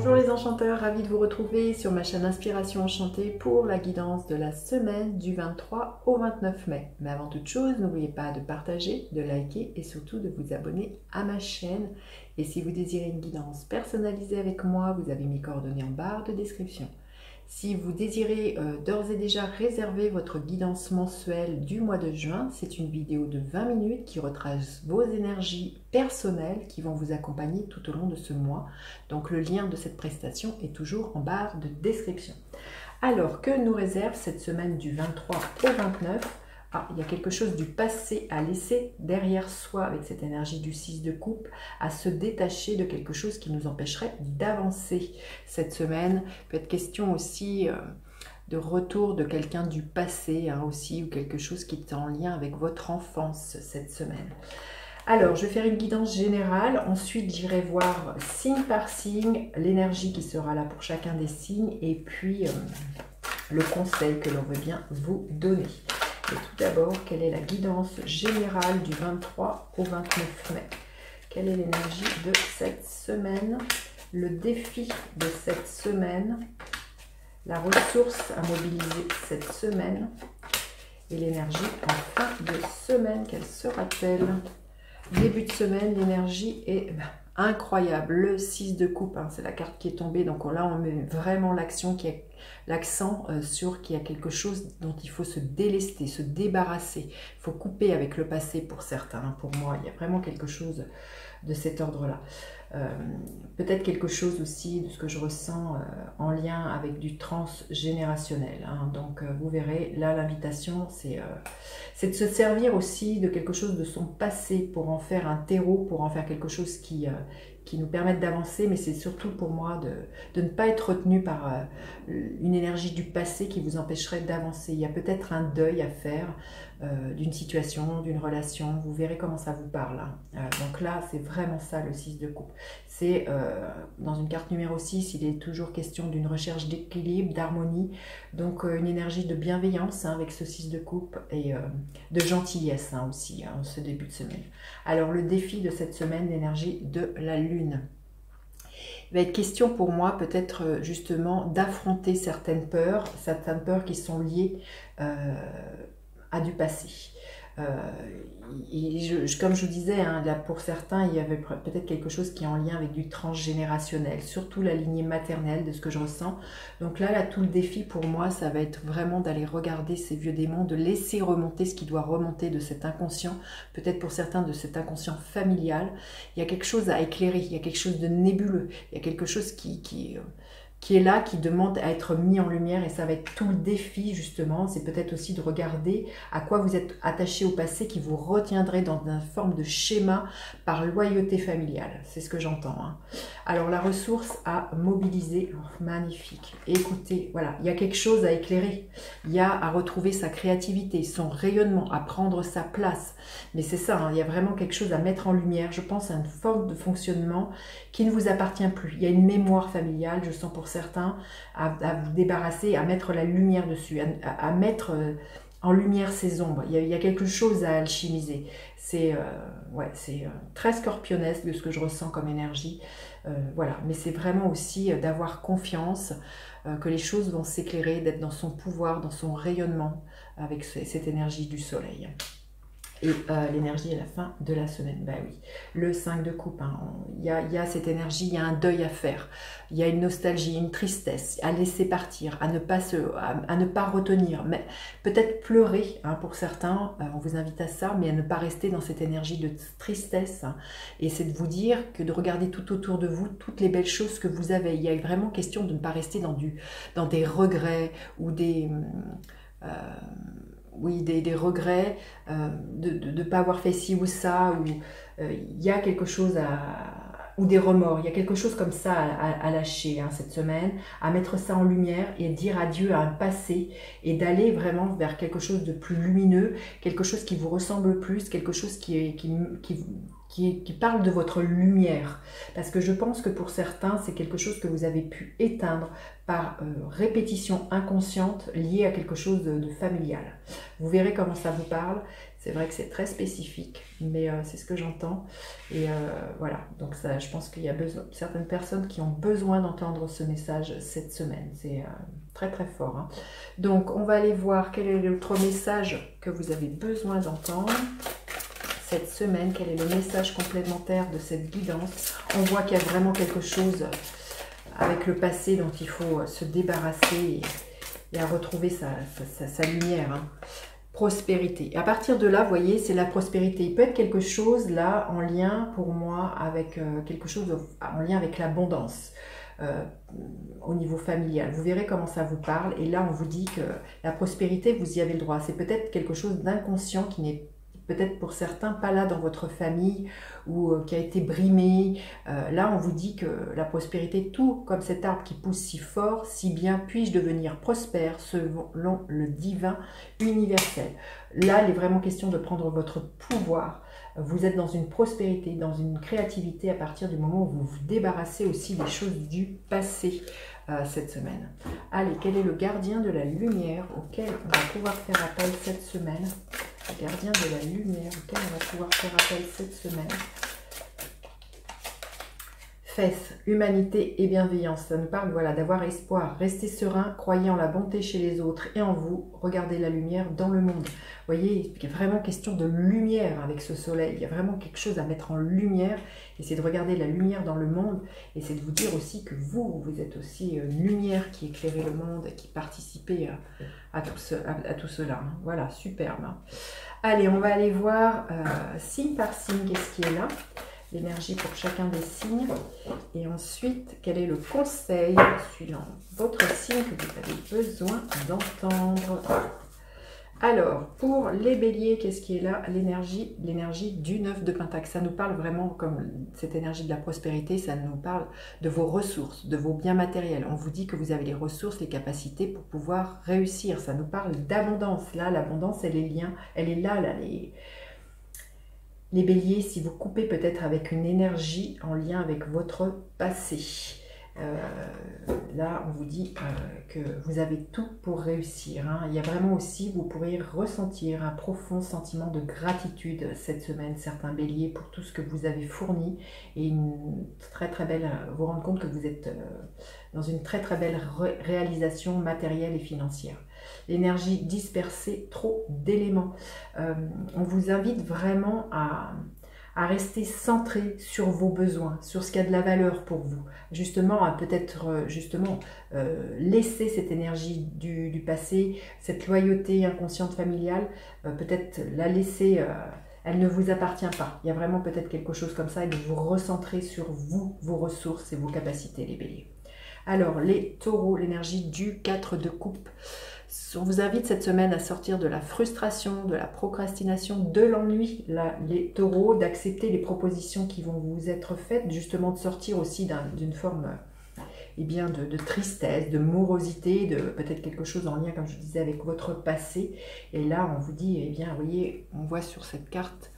Bonjour les enchanteurs, ravi de vous retrouver sur ma chaîne Inspiration Enchantée pour la guidance de la semaine du 23 au 29 mai. Mais avant toute chose, n'oubliez pas de partager, de liker et surtout de vous abonner à ma chaîne. Et si vous désirez une guidance personnalisée avec moi, vous avez mes coordonnées en barre de description. Si vous désirez d'ores et déjà réserver votre guidance mensuelle du mois de juin, c'est une vidéo de 20 minutes qui retrace vos énergies personnelles qui vont vous accompagner tout au long de ce mois. Donc le lien de cette prestation est toujours en barre de description. Alors, que nous réserve cette semaine du 23 au 29 ? Il y a quelque chose du passé à laisser derrière soi avec cette énergie du 6 de coupe, à se détacher de quelque chose qui nous empêcherait d'avancer cette semaine. Peut être question aussi de retour de quelqu'un du passé aussi, ou quelque chose qui est en lien avec votre enfance cette semaine. Alors, je vais faire une guidance générale. Ensuite, j'irai voir signe par signe l'énergie qui sera là pour chacun des signes et puis le conseil que l'on veut bien vous donner. Et tout d'abord, quelle est la guidance générale du 23 au 29 mai? Quelle est l'énergie de cette semaine? Le défi de cette semaine? La ressource à mobiliser cette semaine? Et l'énergie en fin de semaine, quelle sera-t-elle? Début de semaine, l'énergie est incroyable. Le 6 de coupe, c'est la carte qui est tombée. Donc là, on met vraiment l'accent sur qu'il y a quelque chose dont il faut se délester, se débarrasser. Il faut couper avec le passé pour certains. Pour moi, il y a vraiment quelque chose de cet ordre-là. Peut-être quelque chose aussi de ce que je ressens en lien avec du transgénérationnel. Donc vous verrez, là l'invitation c'est de se servir aussi de quelque chose de son passé pour en faire un terreau, pour en faire quelque chose qui nous permette d'avancer, mais c'est surtout pour moi de ne pas être retenu par une énergie du passé qui vous empêcherait d'avancer. Il y a peut-être un deuil à faire d'une situation, d'une relation. Vous verrez comment ça vous parle. Donc là, c'est vraiment ça le 6 de coupe. C'est dans une carte numéro 6, il est toujours question d'une recherche d'équilibre, d'harmonie, donc une énergie de bienveillance avec ce 6 de coupe et de gentillesse aussi en ce début de semaine. Alors le défi de cette semaine, l'énergie de la lune. Il va être question pour moi peut-être justement d'affronter certaines peurs qui sont liées à du passé. Comme je vous disais, là pour certains, il y avait peut-être quelque chose qui est en lien avec du transgénérationnel, surtout la lignée maternelle de ce que je ressens. Donc là, tout le défi pour moi, ça va être vraiment d'aller regarder ces vieux démons, de laisser remonter ce qui doit remonter de cet inconscient, peut-être pour certains de cet inconscient familial. Il y a quelque chose à éclairer, il y a quelque chose de nébuleux, il y a quelque chose qui est là, qui demande à être mis en lumière, et ça va être tout le défi justement. C'est peut-être aussi de regarder à quoi vous êtes attaché au passé qui vous retiendrait dans une forme de schéma par loyauté familiale. C'est ce que j'entends. Alors la ressource à mobiliser, magnifique. Écoutez, voilà, il y a quelque chose à éclairer, il y a à retrouver sa créativité, son rayonnement, à prendre sa place. Mais c'est ça, il y a vraiment quelque chose à mettre en lumière. Je pense à une forme de fonctionnement qui ne vous appartient plus. Il y a une mémoire familiale, je sens pour certains, à vous débarrasser, à mettre la lumière dessus, à mettre en lumière ces ombres. Il y a quelque chose à alchimiser. C'est très scorpionesque de ce que je ressens comme énergie. Voilà, mais c'est vraiment aussi d'avoir confiance que les choses vont s'éclairer, d'être dans son pouvoir, dans son rayonnement avec cette énergie du soleil. Et l'énergie à la fin de la semaine, oui, le 5 de coupe, il y a cette énergie, il y a un deuil à faire, il y a une nostalgie, une tristesse à laisser partir, à ne pas retenir, mais peut-être pleurer pour certains, on vous invite à ça, mais à ne pas rester dans cette énergie de tristesse, et c'est de vous dire que de regarder tout autour de vous, toutes les belles choses que vous avez. Il y a vraiment question de ne pas rester dans des regrets ou des regrets de ne pas avoir fait ci ou ça, ou il y a quelque chose ou des remords, il y a quelque chose comme ça à lâcher cette semaine, à mettre ça en lumière et dire adieu à un passé et d'aller vraiment vers quelque chose de plus lumineux, quelque chose qui vous ressemble plus, quelque chose qui qui parle de votre lumière. Parce que je pense que pour certains, c'est quelque chose que vous avez pu éteindre par répétition inconsciente liée à quelque chose de familial. Vous verrez comment ça vous parle. C'est vrai que c'est très spécifique, mais c'est ce que j'entends. Et voilà, donc ça, je pense qu'il y a certaines personnes qui ont besoin d'entendre ce message cette semaine. C'est très très fort. Hein. Donc on va aller voir quel est l'autre message que vous avez besoin d'entendre cette semaine. Quel est le message complémentaire de cette guidance? On voit qu'il y a vraiment quelque chose avec le passé dont il faut se débarrasser et à retrouver sa lumière. Hein. Prospérité. Et à partir de là, vous voyez, c'est la prospérité. Il peut être quelque chose là en lien pour moi avec quelque chose en lien avec l'abondance au niveau familial. Vous verrez comment ça vous parle. Et là, on vous dit que la prospérité, vous y avez le droit. C'est peut-être quelque chose d'inconscient qui n'est peut-être pour certains pas là dans votre famille ou qui a été brimé. Là, on vous dit que la prospérité, tout comme cet arbre qui pousse si fort, si bien puis-je devenir prospère selon le divin universel. Là, il est vraiment question de prendre votre pouvoir. Vous êtes dans une prospérité, dans une créativité à partir du moment où vous vous débarrassez aussi des choses du passé cette semaine. Allez, quel est le gardien de la lumière auquel on va pouvoir faire appel cette semaine? Le gardien de la lumière auquel on va pouvoir faire appel cette semaine. Fesses, humanité et bienveillance. Ça nous parle voilà, d'avoir espoir. Restez serein, croyez en la bonté chez les autres et en vous. Regardez la lumière dans le monde. Vous voyez, il y a vraiment question de lumière avec ce soleil. Il y a vraiment quelque chose à mettre en lumière. Et c'est de regarder la lumière dans le monde. Et c'est de vous dire aussi que vous êtes aussi une lumière qui éclairait le monde, qui participait à tout cela. Voilà, superbe. Allez, on va aller voir signe par signe, qu'est-ce qui est là. L'énergie pour chacun des signes. Et ensuite, quel est le conseil suivant votre signe que vous avez besoin d'entendre? Alors, pour les béliers, qu'est-ce qui est là? L'énergie du 9 de Pentacle. Ça nous parle vraiment, comme cette énergie de la prospérité, ça nous parle de vos ressources, de vos biens matériels. On vous dit que vous avez les ressources, les capacités pour pouvoir réussir. Ça nous parle d'abondance. Là, l'abondance, elle est là, les béliers, si vous coupez peut-être avec une énergie en lien avec votre passé. Là, on vous dit que vous avez tout pour réussir. Hein. Il y a vraiment aussi, vous pourrez ressentir un profond sentiment de gratitude cette semaine, certains béliers, pour tout ce que vous avez fourni. Et une très très belle, vous rendre compte que vous êtes dans une très très belle réalisation matérielle et financière. L'énergie dispersée, trop d'éléments. On vous invite vraiment à rester centré sur vos besoins, sur ce qui a de la valeur pour vous. Justement, à peut-être laisser cette énergie du passé, cette loyauté inconsciente familiale, peut-être la laisser, elle ne vous appartient pas. Il y a vraiment peut-être quelque chose comme ça et de vous recentrer sur vous, vos ressources et vos capacités, les béliers. Alors, les taureaux, l'énergie du 4 de coupe. On vous invite cette semaine à sortir de la frustration, de la procrastination, de l'ennui, les taureaux, d'accepter les propositions qui vont vous être faites, justement de sortir aussi d'une forme de tristesse, de morosité, de peut-être quelque chose en lien, comme je disais, avec votre passé. Et là, on vous dit, vous voyez, on voit sur cette carte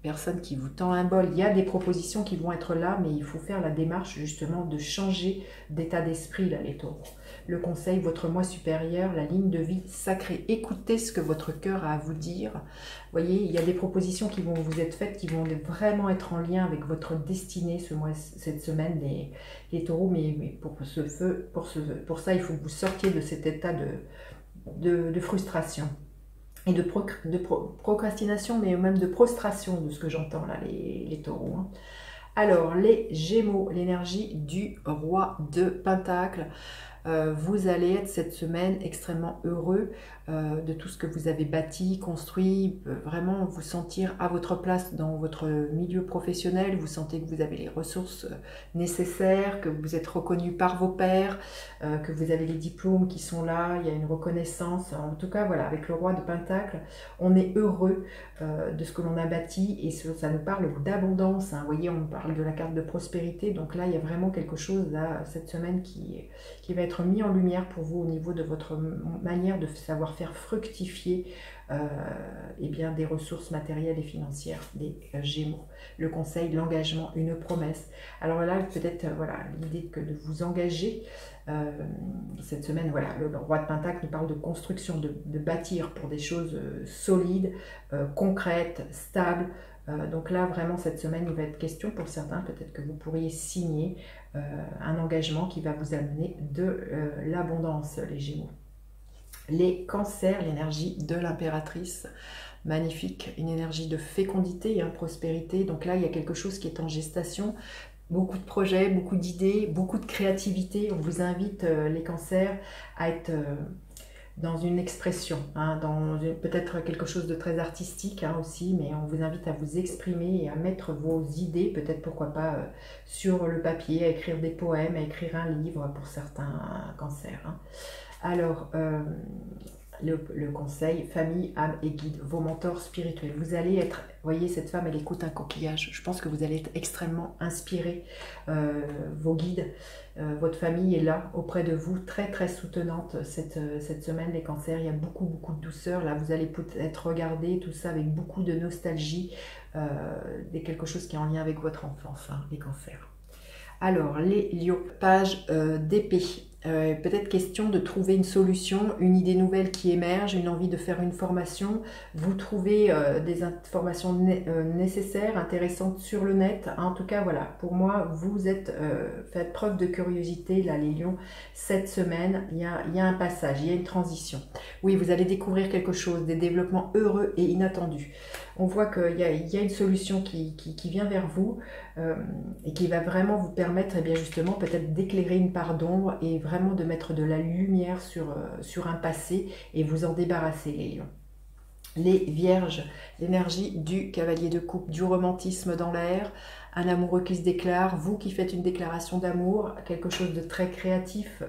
personne qui vous tend un bol. Il y a des propositions qui vont être là, mais il faut faire la démarche justement de changer d'état d'esprit, là, les taureaux. Le conseil, votre moi supérieur, la ligne de vie sacrée. Écoutez ce que votre cœur a à vous dire. Vous voyez, il y a des propositions qui vont vous être faites, qui vont vraiment être en lien avec votre destinée cette semaine, les taureaux. Mais pour ça, il faut que vous sortiez de cet état de frustration. Et de procrastination, mais même de prostration, de ce que j'entends là, les taureaux. Hein. Alors, les gémeaux, l'énergie du roi de Pentacle. Vous allez être cette semaine extrêmement heureux de tout ce que vous avez bâti, construit, vraiment vous sentir à votre place dans votre milieu professionnel, vous sentez que vous avez les ressources nécessaires, que vous êtes reconnu par vos pairs, que vous avez les diplômes qui sont là, il y a une reconnaissance. En tout cas, voilà, avec le roi de Pentacle, on est heureux de ce que l'on a bâti et ça nous parle d'abondance. Hein. Vous voyez, on parle de la carte de prospérité, donc là, il y a vraiment quelque chose là, cette semaine qui va être être mis en lumière pour vous au niveau de votre manière de savoir faire fructifier eh bien, des ressources matérielles et financières des Gémeaux. Le conseil, l'engagement, une promesse. Alors là, peut-être voilà, l'idée que de vous engager cette semaine, voilà, le roi de Pentacle nous parle de construction, de bâtir pour des choses solides, concrètes, stables. Donc là, vraiment, cette semaine, il va être question pour certains, peut-être que vous pourriez signer un engagement qui va vous amener de l'abondance, les Gémeaux. Les cancers, l'énergie de l'impératrice, magnifique, une énergie de fécondité, prospérité. Donc là, il y a quelque chose qui est en gestation. Beaucoup de projets, beaucoup d'idées, beaucoup de créativité. On vous invite, les cancers, à être dans une expression, dans peut-être quelque chose de très artistique aussi, mais on vous invite à vous exprimer et à mettre vos idées, peut-être pourquoi pas sur le papier, à écrire des poèmes, à écrire un livre pour certains cancers. Alors, le conseil, famille, âme et guide, vos mentors spirituels. Vous allez être, vous voyez, cette femme, elle écoute un coquillage. Je pense que vous allez être extrêmement inspiré. Vos guides, votre famille est là auprès de vous, très très soutenante cette semaine, les cancers. Il y a beaucoup beaucoup de douceur. Là, vous allez peut-être regarder tout ça avec beaucoup de nostalgie, quelque chose qui est en lien avec votre enfance, les cancers. Alors, les lions, page d'épée. Peut-être question de trouver une solution, une idée nouvelle qui émerge, une envie de faire une formation. Vous trouvez des informations nécessaires, intéressantes sur le net. En tout cas, voilà, pour moi, vous faites preuve de curiosité, là, les lions. Cette semaine, il y a un passage, il y a une transition. Oui, vous allez découvrir quelque chose, des développements heureux et inattendus. On voit qu'il y a une solution qui vient vers vous et qui va vraiment vous permettre, bien justement, peut-être d'éclairer une part d'ombre et vraiment de mettre de la lumière sur un passé et vous en débarrasser, les lions. Les vierges, l'énergie du cavalier de coupe, du romantisme dans l'air, un amoureux qui se déclare, vous qui faites une déclaration d'amour, quelque chose de très créatif,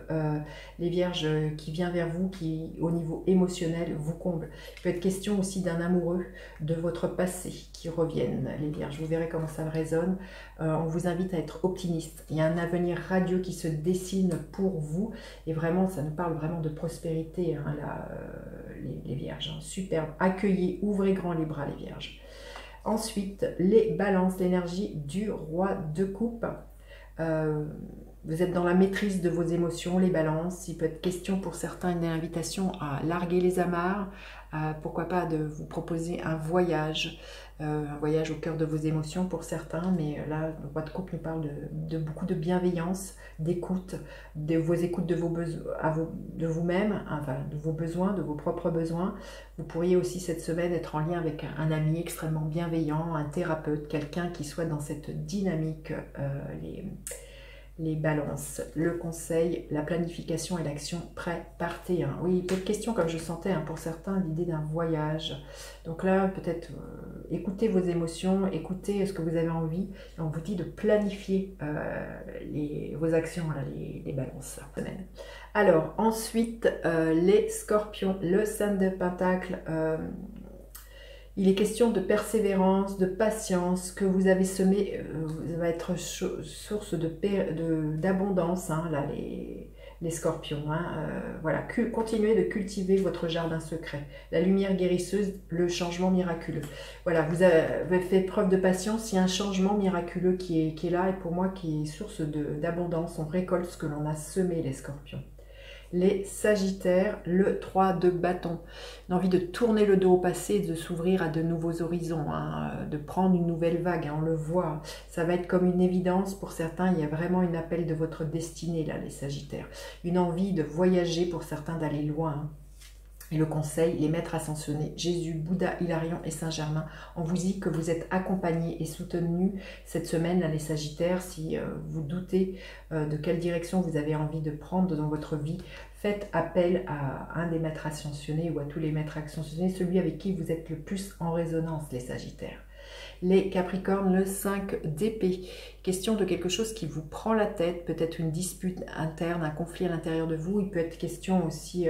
les vierges qui vient vers vous, qui au niveau émotionnel vous comble. Il peut être question aussi d'un amoureux de votre passé qui reviennent, les vierges. Vous verrez comment ça résonne. On vous invite à être optimiste. Il y a un avenir radieux qui se dessine pour vous et vraiment, ça nous parle vraiment de prospérité, là, les vierges. Superbe. Accueillez, ouvrez grand les bras, les vierges. Ensuite, les balances, l'énergie du roi de coupe. Vous êtes dans la maîtrise de vos émotions, les balances. Il peut être question pour certains d'une invitation à larguer les amarres. Pourquoi pas de vous proposer un voyage au cœur de vos émotions pour certains. Mais là, le roi de coupe nous parle de beaucoup de bienveillance, d'écoute, de vos écoutes de de vous-même, enfin de vos besoins, de vos propres besoins. Vous pourriez aussi cette semaine être en lien avec un ami extrêmement bienveillant, un thérapeute, quelqu'un qui soit dans cette dynamique, les balances, le conseil, la planification et l'action, prêt, partez. Oui, peut-être question, comme je sentais, pour certains, l'idée d'un voyage. Donc là, peut-être écoutez vos émotions, écoutez ce que vous avez envie. Et on vous dit de planifier vos actions, là, les balances. Alors, ensuite, les scorpions, le 5 de Pentacle. Il est question de persévérance, de patience, que vous avez semé va être source d'abondance, là, les scorpions. Voilà, continuez de cultiver votre jardin secret. La lumière guérisseuse, le changement miraculeux. Voilà, vous avez fait preuve de patience, il y a un changement miraculeux qui est là et pour moi qui est source d'abondance. On récolte ce que l'on a semé, les scorpions. Les sagittaires, le 3 de bâton. Une envie de tourner le dos au passé et de s'ouvrir à de nouveaux horizons, de prendre une nouvelle vague, on le voit. Ça va être comme une évidence pour certains, il y a vraiment un appel de votre destinée là, les sagittaires. Une envie de voyager pour certains, d'aller loin. Et le conseil, les maîtres ascensionnés, Jésus, Bouddha, Hilarion et Saint-Germain, on vous dit que vous êtes accompagnés et soutenus cette semaine, là, les Sagittaires. Si vous doutez de quelle direction vous avez envie de prendre dans votre vie, faites appel à un des maîtres ascensionnés ou à tous les maîtres ascensionnés, celui avec qui vous êtes le plus en résonance, les Sagittaires. Les Capricornes, le 5 d'épée. question de quelque chose qui vous prend la tête, peut-être une dispute interne, un conflit à l'intérieur de vous. Il peut être question aussi,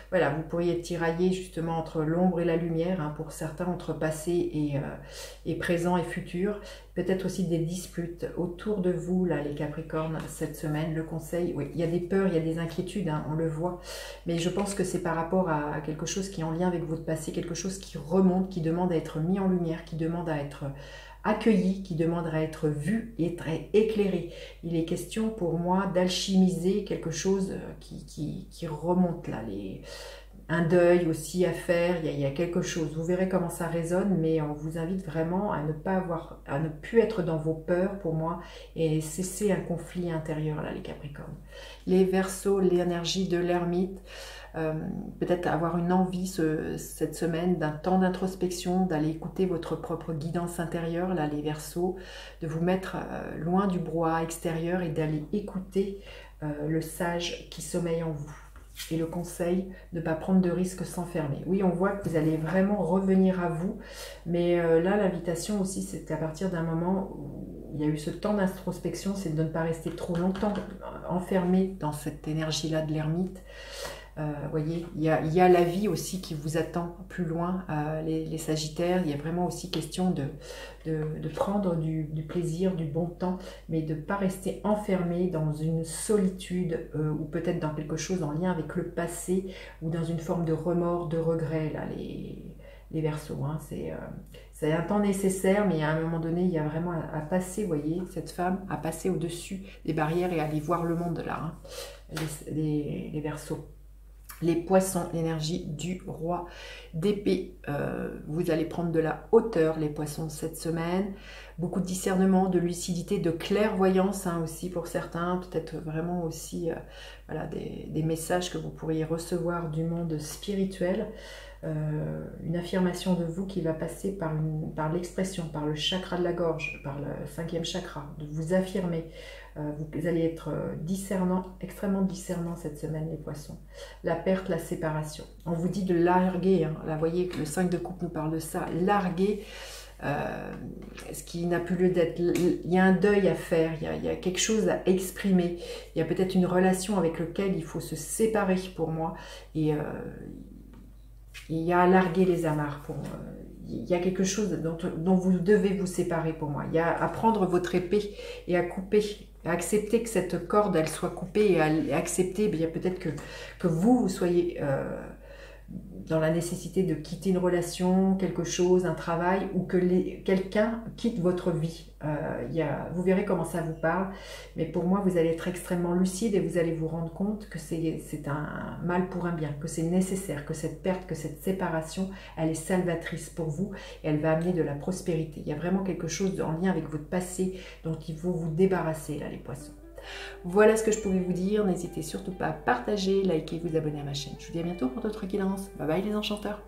voilà, vous pourriez être tiraillé justement entre l'ombre et la lumière, hein, pour certains, entre passé et présent et futur. Peut-être aussi des disputes autour de vous, là, les Capricornes, cette semaine. Le conseil, oui, il y a des peurs, il y a des inquiétudes, hein, on le voit. Mais je pense que c'est par rapport à quelque chose qui est en lien avec votre passé, quelque chose qui remonte, qui demande à être mis en lumière, qui demande à être accueilli, qui demande à être vu et être éclairé. Il est question pour moi d'alchimiser quelque chose qui remonte là, un deuil aussi à faire, il y a quelque chose. Vous verrez comment ça résonne, mais on vous invite vraiment à ne pas avoir, à ne plus être dans vos peurs pour moi et cesser un conflit intérieur là, les Capricornes. Les Verseaux, l'énergie de l'ermite, peut-être avoir une envie cette semaine d'un temps d'introspection, d'aller écouter votre propre guidance intérieure, là les Verseaux, de vous mettre loin du brouhaha extérieur et d'aller écouter le sage qui sommeille en vous. Et le conseil, ne pas prendre de risques, s'enfermer. Oui, on voit que vous allez vraiment revenir à vous, mais là, l'invitation aussi, c'est à partir d'un moment où il y a eu ce temps d'introspection, c'est de ne pas rester trop longtemps enfermé dans cette énergie-là de l'ermite. Voyez, il y a la vie aussi qui vous attend plus loin, les Sagittaires. Il y a vraiment aussi question de prendre du plaisir, du bon temps, mais de ne pas rester enfermé dans une solitude ou peut-être dans quelque chose en lien avec le passé ou dans une forme de remords, de regret, là, les Verseaux. Hein. C'est un temps nécessaire, mais à un moment donné, il y a vraiment à passer, vous voyez, cette femme, à passer au-dessus des barrières et à aller voir le monde là, hein, les Verseaux. Les Poissons, l'énergie du roi d'épée. Vous allez prendre de la hauteur, les Poissons, cette semaine. Beaucoup de discernement, de lucidité, de clairvoyance, hein, aussi pour certains. Peut-être vraiment aussi voilà, des messages que vous pourriez recevoir du monde spirituel. Une affirmation de vous qui va passer par l'expression, par le chakra de la gorge, par le 5e chakra, de vous affirmer. Vous allez être discernant, extrêmement discernant cette semaine, les Poissons. La perte, la séparation. On vous dit de larguer, hein. Là, vous voyez que le 5 de coupe nous parle de ça. Larguer ce qui n'a plus lieu d'être. Il y a un deuil à faire, il y a quelque chose à exprimer. Il y a peut-être une relation avec laquelle il faut se séparer pour moi. Et il y a à larguer les amarres pour moi. Il y a quelque chose dont vous devez vous séparer pour moi. Il y a à prendre votre épée et à couper, à accepter que cette corde, elle soit coupée et à accepter, il y a peut-être que vous soyez dans la nécessité de quitter une relation, quelque chose, un travail, ou que quelqu'un quitte votre vie. Vous verrez comment ça vous parle, mais pour moi, vous allez être extrêmement lucide et vous allez vous rendre compte que c'est un mal pour un bien, que c'est nécessaire, que cette perte, que cette séparation, elle est salvatrice pour vous et elle va amener de la prospérité. Il y a vraiment quelque chose en lien avec votre passé dont il faut vous débarrasser, là, les Poissons. Voilà ce que je pouvais vous dire. N'hésitez surtout pas à partager, liker, vous abonner à ma chaîne. Je vous dis à bientôt pour d'autres guidances. Bye bye les enchanteurs.